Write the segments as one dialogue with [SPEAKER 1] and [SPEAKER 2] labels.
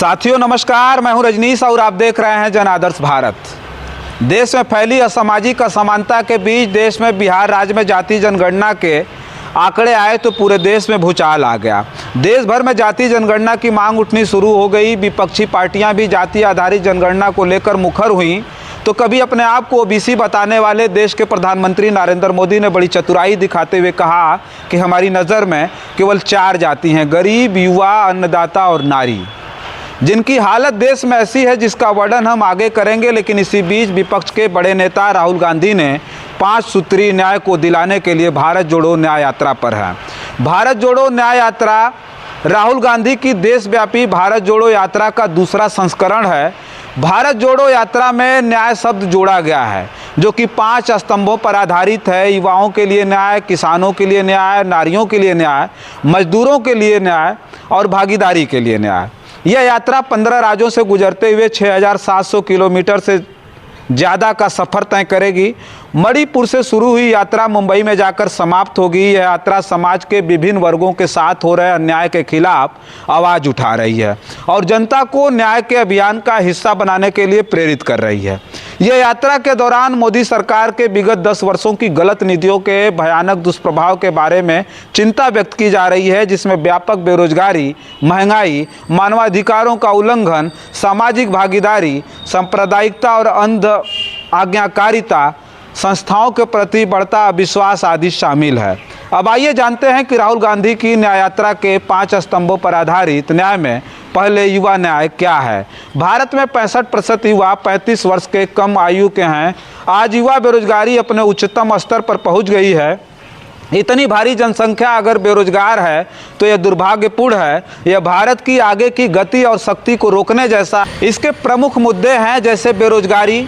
[SPEAKER 1] साथियों नमस्कार, मैं हूं रजनीश और आप देख रहे हैं जन आदर्श भारत। देश में फैली असामाजिक असमानता के बीच देश में बिहार राज्य में जाति जनगणना के आंकड़े आए तो पूरे देश में भूचाल आ गया। देश भर में जाति जनगणना की मांग उठनी शुरू हो गई। विपक्षी पार्टियां भी जाति आधारित जनगणना को लेकर मुखर हुई तो कभी अपने आप को ओबीसी बताने वाले देश के प्रधानमंत्री नरेंद्र मोदी ने बड़ी चतुराई दिखाते हुए कहा कि हमारी नज़र में केवल 4 जाति हैं, गरीब, युवा, अन्नदाता और नारी, जिनकी हालत देश में ऐसी है जिसका वर्णन हम आगे करेंगे। लेकिन इसी बीच विपक्ष के बड़े नेता राहुल गांधी ने 5 सूत्री न्याय को दिलाने के लिए भारत जोड़ो न्याय यात्रा पर है। भारत जोड़ो न्याय यात्रा राहुल गांधी की देशव्यापी भारत जोड़ो यात्रा का दूसरा संस्करण है। भारत जोड़ो यात्रा में न्याय शब्द जोड़ा गया है जो कि 5 स्तंभों पर आधारित है। युवाओं के लिए न्याय, किसानों के लिए न्याय, नारियों के लिए न्याय, मजदूरों के लिए न्याय और भागीदारी के लिए न्याय। यह यात्रा 15 राज्यों से गुजरते हुए 6700 किलोमीटर से ज़्यादा का सफ़र तय करेगी। मणिपुर से शुरू हुई यात्रा मुंबई में जाकर समाप्त होगी। यह यात्रा समाज के विभिन्न वर्गों के साथ हो रहे अन्याय के खिलाफ आवाज़ उठा रही है और जनता को न्याय के अभियान का हिस्सा बनाने के लिए प्रेरित कर रही है। यह यात्रा के दौरान मोदी सरकार के विगत 10 वर्षों की गलत नीतियों के भयानक दुष्प्रभाव के बारे में चिंता व्यक्त की जा रही है, जिसमें व्यापक बेरोजगारी, महंगाई, मानवाधिकारों का उल्लंघन, सामाजिक भागीदारी, सांप्रदायिकता और अंध आज्ञाकारिता, संस्थाओं के प्रति बढ़ता अविश्वास आदि शामिल है। अब आइए जानते हैं कि राहुल गांधी की न्याय यात्रा के 5 स्तंभों पर आधारित न्याय में पहले युवा न्याय क्या है। भारत में 65% युवा 35 वर्ष के कम आयु के हैं। आज युवा बेरोजगारी अपने उच्चतम स्तर पर पहुंच गई है। इतनी भारी जनसंख्या अगर बेरोजगार है तो यह दुर्भाग्यपूर्ण है। यह भारत की आगे की गति और शक्ति को रोकने जैसा। इसके प्रमुख मुद्दे हैं जैसे बेरोजगारी,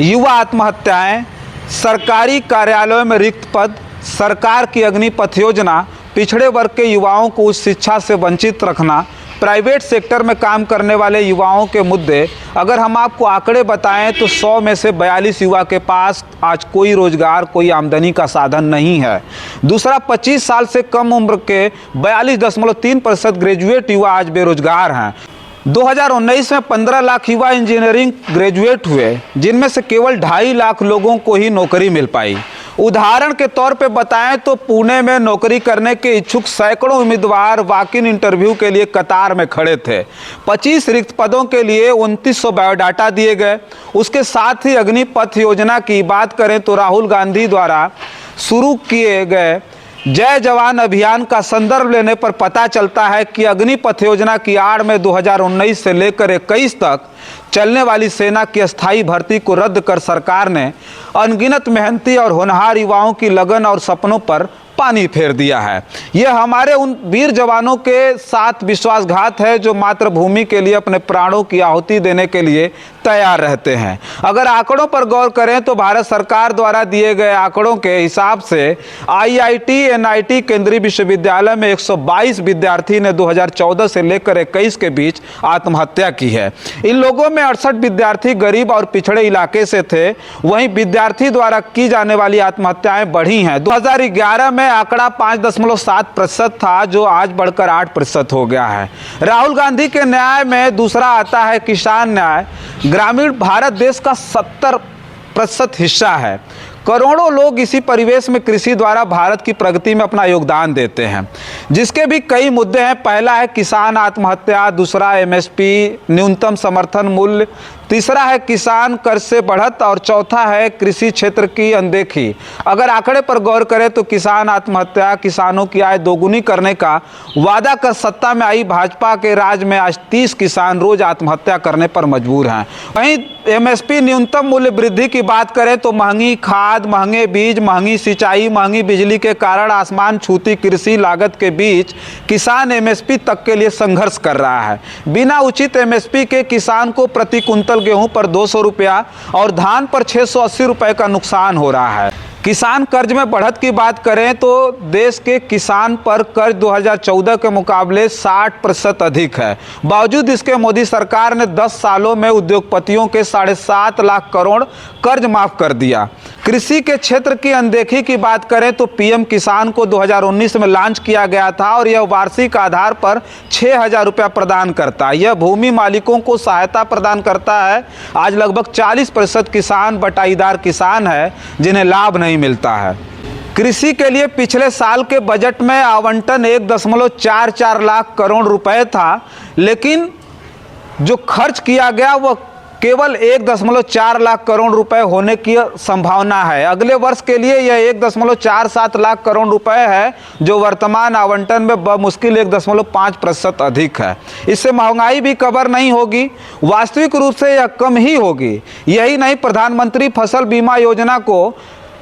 [SPEAKER 1] युवा आत्महत्याएं, सरकारी कार्यालयों में रिक्त पद, सरकार की अग्निपथ योजना, पिछड़े वर्ग के युवाओं को उच्च शिक्षा से वंचित रखना, प्राइवेट सेक्टर में काम करने वाले युवाओं के मुद्दे। अगर हम आपको आंकड़े बताएं तो 100 में से 42 युवा के पास आज कोई रोजगार, कोई आमदनी का साधन नहीं है। दूसरा, 25 साल से कम उम्र के 42.3% ग्रेजुएट युवा आज बेरोजगार हैं। 2019 में 15 लाख युवा इंजीनियरिंग ग्रेजुएट हुए, जिनमें से केवल 2.5 लाख लोगों को ही नौकरी मिल पाई। उदाहरण के तौर पे बताएं तो पुणे में नौकरी करने के इच्छुक सैकड़ों उम्मीदवार वॉक इन इंटरव्यू के लिए कतार में खड़े थे। 25 रिक्त पदों के लिए 2900 बायोडाटा दिए गए। उसके साथ ही अग्निपथ योजना की बात करें तो राहुल गांधी द्वारा शुरू किए गए जय जवान अभियान का संदर्भ लेने पर पता चलता है कि अग्निपथ योजना की आड़ में 2019 से लेकर 21 तक चलने वाली सेना की अस्थायी भर्ती को रद्द कर सरकार ने अनगिनत मेहनती और होनहार युवाओं की लगन और सपनों पर पानी फेर दिया है। यह हमारे उन वीर जवानों के साथ विश्वासघात है जो मातृभूमि के लिए अपने प्राणों की आहुति देने के लिए तैयार रहते हैं। अगर आंकड़ों पर गौर करें तो भारत सरकार द्वारा दिए गए आंकड़ों के हिसाब से आईआईटी, एनआईटी केंद्रीय विश्वविद्यालय में 122 विद्यार्थी ने 2014 से लेकर 21 के बीच आत्महत्या की है। इन लोगों में 68 विद्यार्थी गरीब और पिछड़े इलाके से थे। वहीं विद्यार्थी द्वारा की जाने वाली आत्महत्याएं बढ़ी हैं। 2011 में आंकड़ा 5.7% था जो आज बढ़कर 8% हो गया है। राहुल गांधी के न्याय में दूसरा आता है किसान न्याय। ग्रामीण भारत देश का 70% हिस्सा है। करोड़ों लोग इसी परिवेश में कृषि द्वारा भारत की प्रगति में अपना योगदान देते हैं, जिसके भी कई मुद्दे हैं। पहला है किसान आत्महत्या, दूसरा एमएसपी न्यूनतम समर्थन मूल्य, तीसरा है किसान कर्ज से बढ़त और चौथा है कृषि क्षेत्र की अनदेखी। अगर आंकड़े पर गौर करें तो किसान आत्महत्या, किसानों की आय दोगुनी करने का वादा कर सत्ता में आई भाजपा के राज में आज 30 किसान रोज आत्महत्या करने पर मजबूर हैं। वहीं एमएसपी न्यूनतम मूल्य वृद्धि की बात करें तो महंगी खाद, महंगे बीज, महंगी सिंचाई, महंगी बिजली के कारण आसमान छूती कृषि लागत के बीच किसान एमएसपी तक के लिए संघर्ष कर रहा है। बिना उचित एमएसपी के किसान को प्रति कुंतल गेहूं पर 200 रुपया और धान पर 680 रुपये का नुकसान हो रहा है। किसान कर्ज में बढ़त की बात करें तो देश के किसान पर कर्ज 2014 के मुकाबले 60% अधिक है। बावजूद इसके मोदी सरकार ने 10 सालों में उद्योगपतियों के 7.5 लाख करोड़ कर्ज माफ कर दिया। कृषि के क्षेत्र की अनदेखी की बात करें तो पीएम किसान को 2019 में लॉन्च किया गया था और यह वार्षिक आधार पर 6,000 रुपया प्रदान करता है। यह भूमि मालिकों को सहायता प्रदान करता है। आज लगभग 40% किसान बटाईदार किसान है जिन्हें लाभ नहीं मिलता है। कृषि के लिए पिछले साल के बजट में आवंटन 1.44 लाख करोड़ रुपए था, लेकिन जो खर्च किया गया वह केवल 1.4 लाख करोड़ रुपए होने की संभावना है। अगले वर्ष के लिए यह 1.47 लाख करोड़ रुपए है, जो वर्तमान आवंटन में बमुश्किल 1.5% अधिक है। इससे महंगाई भी कवर नहीं होगी, वास्तविक रूप से यह कम ही होगी। यही नहीं, प्रधानमंत्री फसल बीमा योजना को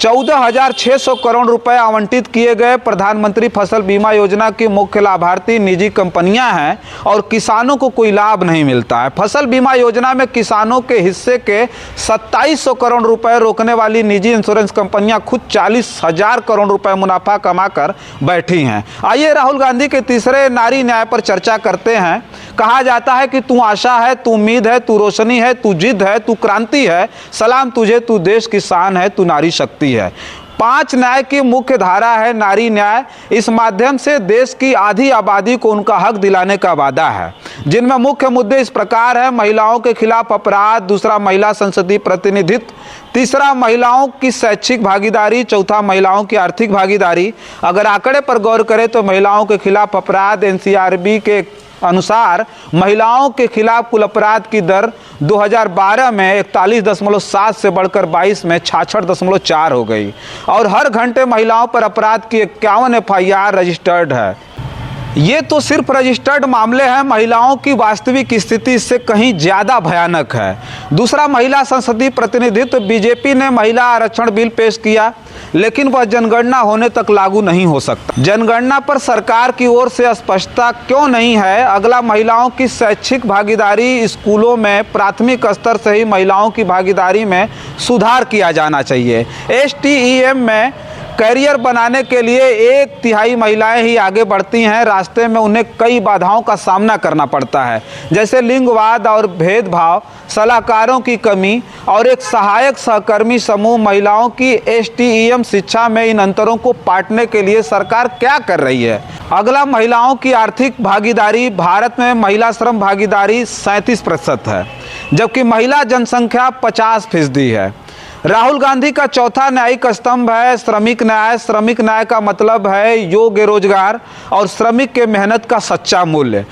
[SPEAKER 1] 14,600 करोड़ रुपए आवंटित किए गए। प्रधानमंत्री फसल बीमा योजना की मुख्य लाभार्थी निजी कंपनियां हैं और किसानों को कोई लाभ नहीं मिलता है। फसल बीमा योजना में किसानों के हिस्से के 2,700 करोड़ रुपए रोकने वाली निजी इंश्योरेंस कंपनियां खुद 40,000 करोड़ रुपए मुनाफा कमाकर बैठी हैं। आइए राहुल गांधी के तीसरे नारी न्याय पर चर्चा करते हैं। कहा जाता है कि तू आशा है, तू उम्मीद है, तू रोशनी है, तू जिद है, तू क्रांति है, सलाम तुझे, तू देश की शान है, तू नारी शक्ति है। 5 न्याय की मुख्य धारा है नारी न्याय। इस माध्यम से देश की आधी आबादी को उनका हक दिलाने का वादा है, जिनमें मुख्य मुद्दे इस प्रकार है: महिलाओं के खिलाफ अपराध, दूसरा महिला संसदीय प्रतिनिधित्व, तीसरा महिलाओं की शैक्षिक भागीदारी, चौथा महिलाओं की आर्थिक भागीदारी। अगर आंकड़े पर गौर करें तो महिलाओं के खिलाफ अपराध एनसीआरबी के अनुसार महिलाओं के खिलाफ कुल अपराध की दर 2012 में 41.7 से बढ़कर 22 में 66.4 हो गई और हर घंटे महिलाओं पर अपराध की 51 एफआईआर रजिस्टर्ड है। ये तो सिर्फ रजिस्टर्ड मामले हैं, महिलाओं की वास्तविक स्थिति इससे कहीं ज़्यादा भयानक है। दूसरा, महिला संसदीय प्रतिनिधित्व। बीजेपी ने महिला आरक्षण बिल पेश किया, लेकिन वह जनगणना होने तक लागू नहीं हो सकता। जनगणना पर सरकार की ओर से स्पष्टता क्यों नहीं है? अगला, महिलाओं की शैक्षिक भागीदारी। स्कूलों में प्राथमिक स्तर से ही महिलाओं की भागीदारी में सुधार किया जाना चाहिए। एसटीईएम में कैरियर बनाने के लिए 1/3 महिलाएं ही आगे बढ़ती हैं। रास्ते में उन्हें कई बाधाओं का सामना करना पड़ता है, जैसे लिंगवाद और भेदभाव, सलाहकारों की कमी और एक सहायक सहकर्मी समूह। महिलाओं की एसटीईएम शिक्षा में इन अंतरों को पाटने के लिए सरकार क्या कर रही है? अगला, महिलाओं की आर्थिक भागीदारी। भारत में महिला श्रम भागीदारी 37% है, जबकि महिला जनसंख्या 50% है। राहुल गांधी का चौथा न्यायिक स्तंभ है श्रमिक न्याय। श्रमिक न्याय का मतलब है योग्य रोजगार और श्रमिक के मेहनत का सच्चा मूल्य।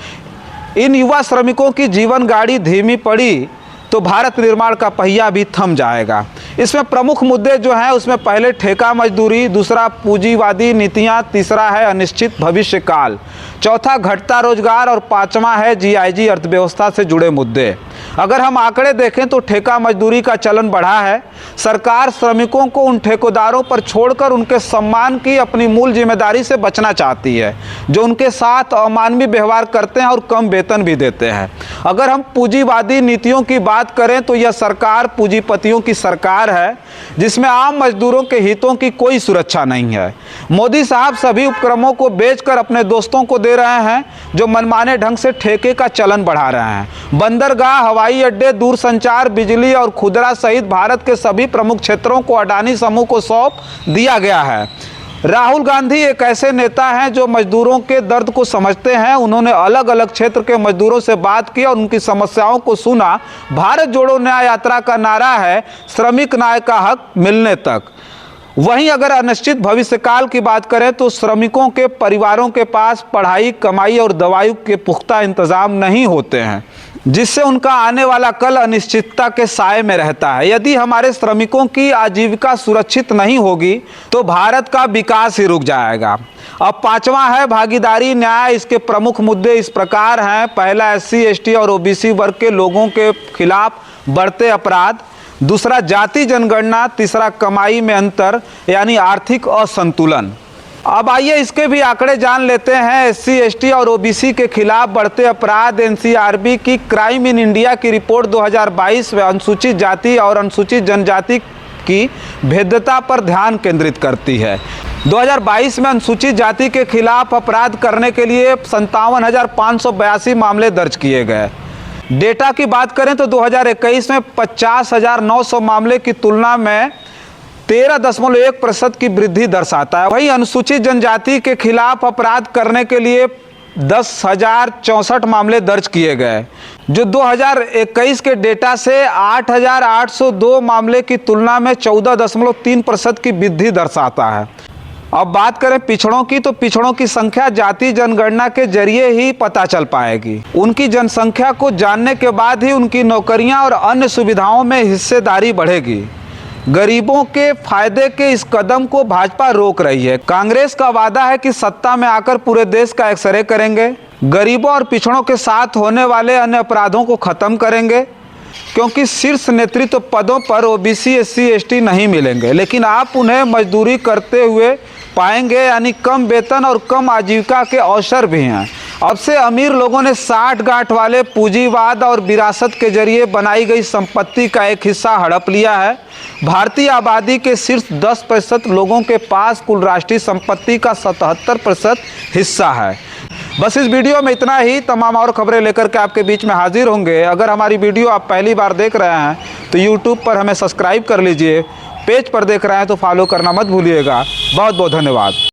[SPEAKER 1] इन युवा श्रमिकों की जीवन गाड़ी धीमी पड़ी तो भारत निर्माण का पहिया भी थम जाएगा। इसमें प्रमुख मुद्दे जो हैं उसमें पहले ठेका मजदूरी, दूसरा पूंजीवादी नीतियां, तीसरा है अनिश्चित भविष्य काल, चौथा घटता रोजगार और पांचवा है जीआईजी अर्थव्यवस्था से जुड़े मुद्दे। अगर हम आंकड़े देखें तो ठेका मजदूरी का चलन बढ़ा है। सरकार श्रमिकों को उन ठेकेदारों पर छोड़कर उनके सम्मान की अपनी मूल जिम्मेदारी से बचना चाहती है, जो उनके साथ अमानवीय व्यवहार करते हैं और कम वेतन भी देते हैं। अगर हम पूंजीवादी नीतियों की बात करें तो यह सरकार पूंजीपतियों की सरकार है, जिसमें आम मजदूरों के हितों की कोई सुरक्षा नहीं है। मोदी साहब सभी उपक्रमों को बेचकर अपने दोस्तों को दे रहे हैं, जो मनमाने ढंग से ठेके का चलन बढ़ा रहे हैं। बंदरगाह, हवाई अड्डे, दूरसंचार, बिजली और खुदरा सहित भारत के सभी प्रमुख क्षेत्रों को अडानी समूह को सौंप दिया गया है। राहुल गांधी एक ऐसे नेता हैं जो मजदूरों के दर्द को समझते हैं। उन्होंने अलग अलग क्षेत्र के मजदूरों से बात की और उनकी समस्याओं को सुना। भारत जोड़ो न्याय यात्रा का नारा है श्रमिक न्याय का हक मिलने तक। वहीं अगर अनिश्चित भविष्यकाल की बात करें तो श्रमिकों के परिवारों के पास पढ़ाई, कमाई और दवाई के पुख्ता इंतजाम नहीं होते हैं, जिससे उनका आने वाला कल अनिश्चितता के साए में रहता है। यदि हमारे श्रमिकों की आजीविका सुरक्षित नहीं होगी तो भारत का विकास ही रुक जाएगा। अब पांचवा है भागीदारी न्याय। इसके प्रमुख मुद्दे इस प्रकार हैं: पहला, एससी, एसटी और ओबीसी वर्ग के लोगों के खिलाफ बढ़ते अपराध, दूसरा जाति जनगणना, तीसरा कमाई में अंतर यानी आर्थिक असंतुलन। अब आइए इसके भी आंकड़े जान लेते हैं। एससी, एसटी और ओबीसी के खिलाफ बढ़ते अपराध। एनसीआरबी की क्राइम इन इंडिया की रिपोर्ट 2022 में अनुसूचित जाति और अनुसूचित जनजाति की भेद्यता पर ध्यान केंद्रित करती है। 2022 में अनुसूचित जाति के खिलाफ अपराध करने के लिए 57,582 मामले दर्ज किए गए। डेटा की बात करें तो 2021 में 50,900 मामले की तुलना में 13.1% की वृद्धि दर्शाता है। वहीं अनुसूचित जनजाति के खिलाफ अपराध करने के लिए 10,064 मामले दर्ज किए गए, जो 2021 के डेटा से 8,802 मामले की तुलना में 14.3% की वृद्धि दर्शाता है। अब बात करें पिछड़ों की, तो पिछड़ों की संख्या जाति जनगणना के जरिए ही पता चल पाएगी। उनकी जनसंख्या को जानने के बाद ही उनकी नौकरियां और अन्य सुविधाओं में हिस्सेदारी बढ़ेगी। गरीबों के फायदे के इस कदम को भाजपा रोक रही है। कांग्रेस का वादा है कि सत्ता में आकर पूरे देश का एक्सरे करेंगे, गरीबों और पिछड़ों के साथ होने वाले अन्य अपराधों को खत्म करेंगे, क्योंकि शीर्ष नेतृत्व पदों पर ओबीसी, एससी, एसटी नहीं मिलेंगे, लेकिन आप उन्हें मजदूरी करते हुए पाएंगे, यानी कम वेतन और कम आजीविका के अवसर भी हैं। अब से अमीर लोगों ने साठ गांठ वाले पूंजीवाद और विरासत के जरिए बनाई गई संपत्ति का एक हिस्सा हड़प लिया है। भारतीय आबादी के शीर्ष 10% लोगों के पास कुल राष्ट्रीय संपत्ति का 77% हिस्सा है। बस इस वीडियो में इतना ही। तमाम और खबरें लेकर के आपके बीच में हाजिर होंगे। अगर हमारी वीडियो आप पहली बार देख रहे हैं तो यूट्यूब पर हमें सब्सक्राइब कर लीजिए, पेज पर देख रहे हैं तो फॉलो करना मत भूलिएगा। बहुत बहुत धन्यवाद।